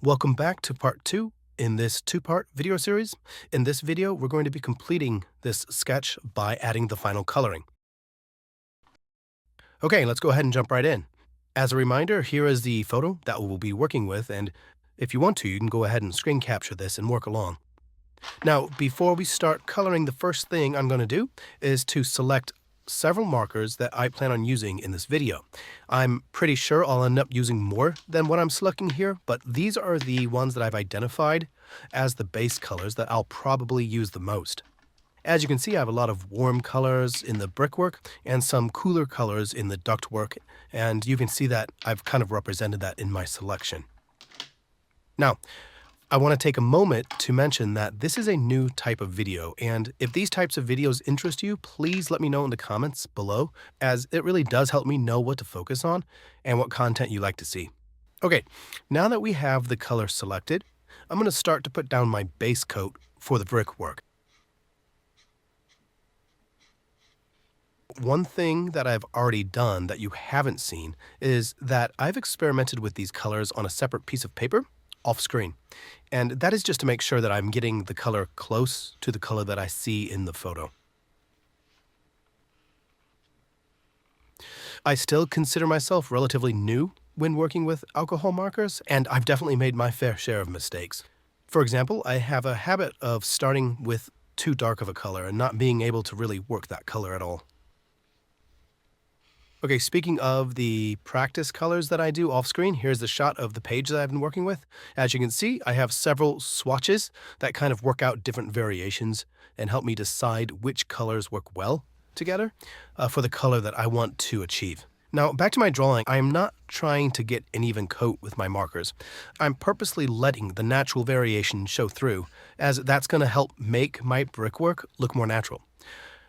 Welcome back to part 2 in this two-part video series. In this video, we're going to be completing this sketch by adding the final coloring. Okay, let's go ahead and jump right in. As a reminder, here is the photo that we'll be working with, and if you want to, you can go ahead and screen capture this and work along. Now, before we start coloring, the first thing I'm going to do is to select several markers that I plan on using in this video. I'm pretty sure I'll end up using more than what I'm selecting here, but these are the ones that I've identified as the base colors that I'll probably use the most. As you can see, I have a lot of warm colors in the brickwork and some cooler colors in the ductwork, and you can see that I've kind of represented that in my selection. Now, I want to take a moment to mention that this is a new type of video, and if these types of videos interest you, please let me know in the comments below, as it really does help me know what to focus on and what content you like to see. Okay, now that we have the color selected, I'm going to start to put down my base coat for the brickwork. One thing that I've already done that you haven't seen is that I've experimented with these colors on a separate piece of paper off screen. And that is just to make sure that I'm getting the color close to the color that I see in the photo. I still consider myself relatively new when working with alcohol markers, and I've definitely made my fair share of mistakes. For example, I have a habit of starting with too dark of a color and not being able to really work that color at all. Okay, speaking of the practice colors that I do off screen, here's the shot of the page that I've been working with. As you can see, I have several swatches that kind of work out different variations and help me decide which colors work well together for the color that I want to achieve. Now, back to my drawing, I am not trying to get an even coat with my markers. I'm purposely letting the natural variation show through, as that's going to help make my brickwork look more natural.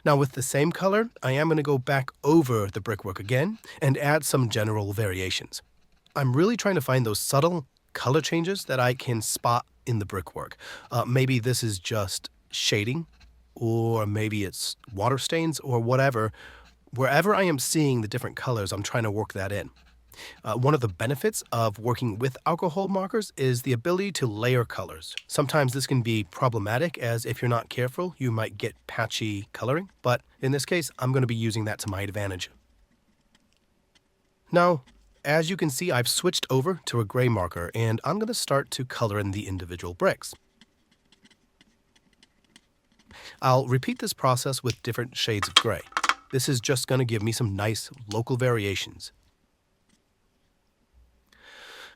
Now with the same color, I am going to go back over the brickwork again and add some general variations. I'm really trying to find those subtle color changes that I can spot in the brickwork. Maybe this is just shading, or maybe it's water stains or whatever. Wherever I am seeing the different colors, I'm trying to work that in. One of the benefits of working with alcohol markers is the ability to layer colors. Sometimes this can be problematic, as if you're not careful, you might get patchy coloring, but in this case, I'm going to be using that to my advantage. Now, as you can see, I've switched over to a gray marker, and I'm going to start to color in the individual bricks. I'll repeat this process with different shades of gray. This is just going to give me some nice local variations.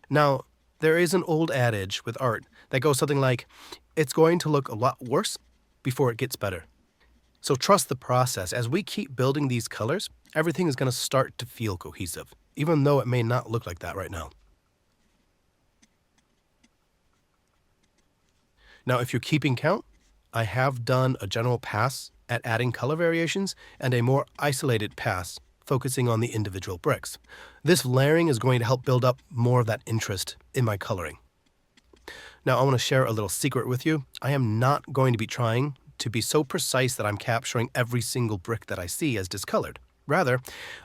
Now, there is an old adage with art that goes something like, it's going to look a lot worse before it gets better. So trust the process. As we keep building these colors, everything is going to start to feel cohesive, even though it may not look like that right now. Now, if you're keeping count, I have done a general pass at adding color variations and a more isolated pass focusing on the individual bricks. This layering is going to help build up more of that interest in my coloring. Now, I want to share a little secret with you. I am not going to be trying to be so precise that I'm capturing every single brick that I see as discolored. Rather,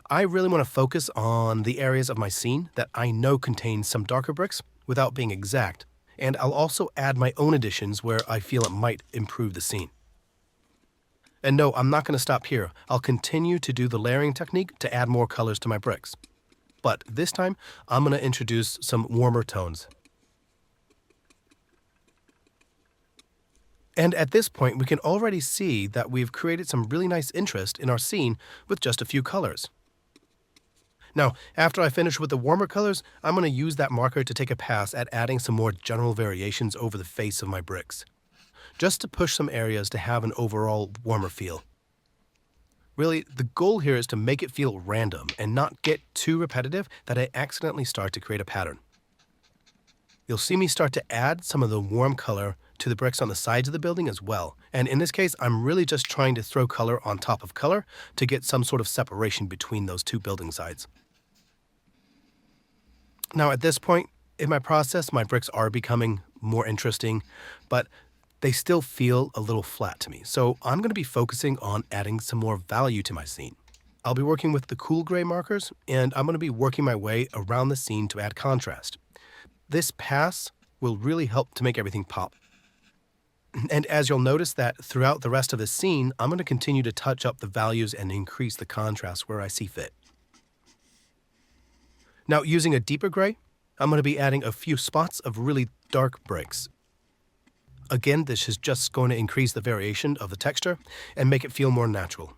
I really want to focus on the areas of my scene that I know contain some darker bricks without being exact. And I'll also add my own additions where I feel it might improve the scene. And no, I'm not going to stop here. I'll continue to do the layering technique to add more colors to my bricks. But this time, I'm going to introduce some warmer tones. And at this point, we can already see that we've created some really nice interest in our scene with just a few colors. Now, after I finish with the warmer colors, I'm going to use that marker to take a pass at adding some more general variations over the face of my bricks, just to push some areas to have an overall warmer feel. Really, the goal here is to make it feel random and not get too repetitive that I accidentally start to create a pattern. You'll see me start to add some of the warm color to the bricks on the sides of the building as well. And in this case, I'm really just trying to throw color on top of color to get some sort of separation between those two building sides. Now, at this point in my process, my bricks are becoming more interesting, but they still feel a little flat to me. So I'm going to be focusing on adding some more value to my scene. I'll be working with the cool gray markers, and I'm going to be working my way around the scene to add contrast. This pass will really help to make everything pop. And as you'll notice that throughout the rest of the scene, I'm going to continue to touch up the values and increase the contrast where I see fit. Now, using a deeper gray, I'm going to be adding a few spots of really dark bricks. Again, this is just going to increase the variation of the texture and make it feel more natural.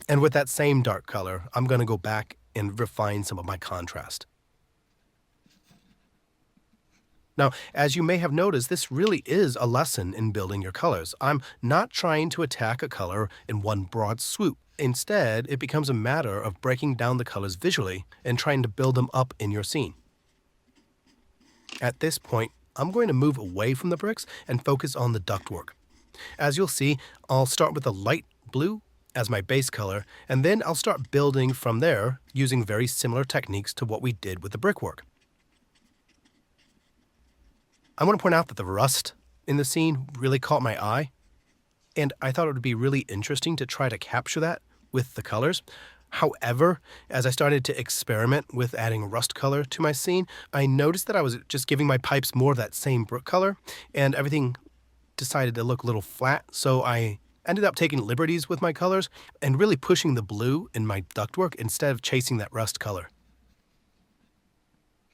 And with that same dark color, I'm going to go back and refine some of my contrast. Now, as you may have noticed, this really is a lesson in building your colors. I'm not trying to attack a color in one broad swoop. Instead, it becomes a matter of breaking down the colors visually and trying to build them up in your scene. At this point, I'm going to move away from the bricks and focus on the ductwork. As you'll see, I'll start with a light blue as my base color, and then I'll start building from there using very similar techniques to what we did with the brickwork. I want to point out that the rust in the scene really caught my eye, and I thought it would be really interesting to try to capture that with the colors. However, as I started to experiment with adding rust color to my scene, I noticed that I was just giving my pipes more of that same brick color, and everything decided to look a little flat, so I ended up taking liberties with my colors and really pushing the blue in my ductwork instead of chasing that rust color.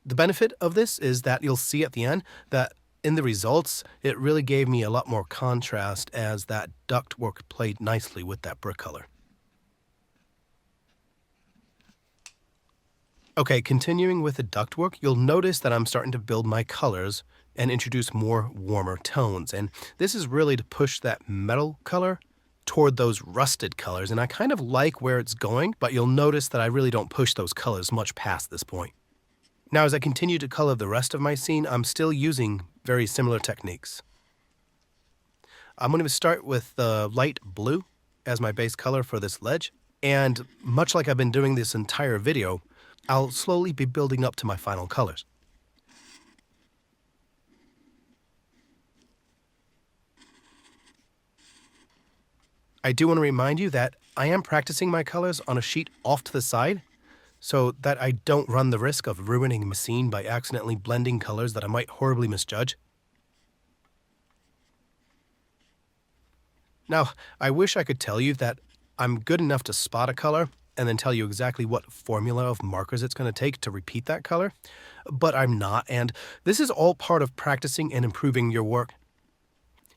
The benefit of this is that you'll see at the end that in the results, it really gave me a lot more contrast as that ductwork played nicely with that brick color. Okay, continuing with the ductwork, you'll notice that I'm starting to build my colors and introduce more warmer tones. And this is really to push that metal color toward those rusted colors. And I kind of like where it's going, but you'll notice that I really don't push those colors much past this point. Now, as I continue to color the rest of my scene, I'm still using very similar techniques. I'm going to start with the light blue as my base color for this ledge. And much like I've been doing this entire video, I'll slowly be building up to my final colors. I do want to remind you that I am practicing my colors on a sheet off to the side, so that I don't run the risk of ruining my scene by accidentally blending colors that I might horribly misjudge. Now, I wish I could tell you that I'm good enough to spot a color and then tell you exactly what formula of markers it's going to take to repeat that color, but I'm not, and this is all part of practicing and improving your work.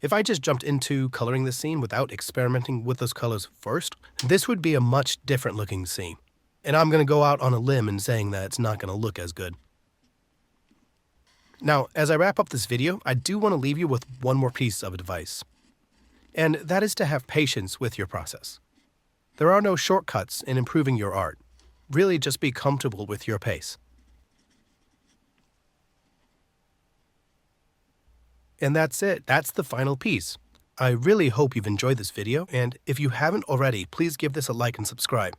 If I just jumped into coloring the scene without experimenting with those colors first, this would be a much different looking scene. And I'm going to go out on a limb in saying that it's not going to look as good. Now, as I wrap up this video, I do want to leave you with one more piece of advice. And that is to have patience with your process. There are no shortcuts in improving your art. Really just be comfortable with your pace. And that's it. That's the final piece. I really hope you've enjoyed this video, and if you haven't already, please give this a like and subscribe.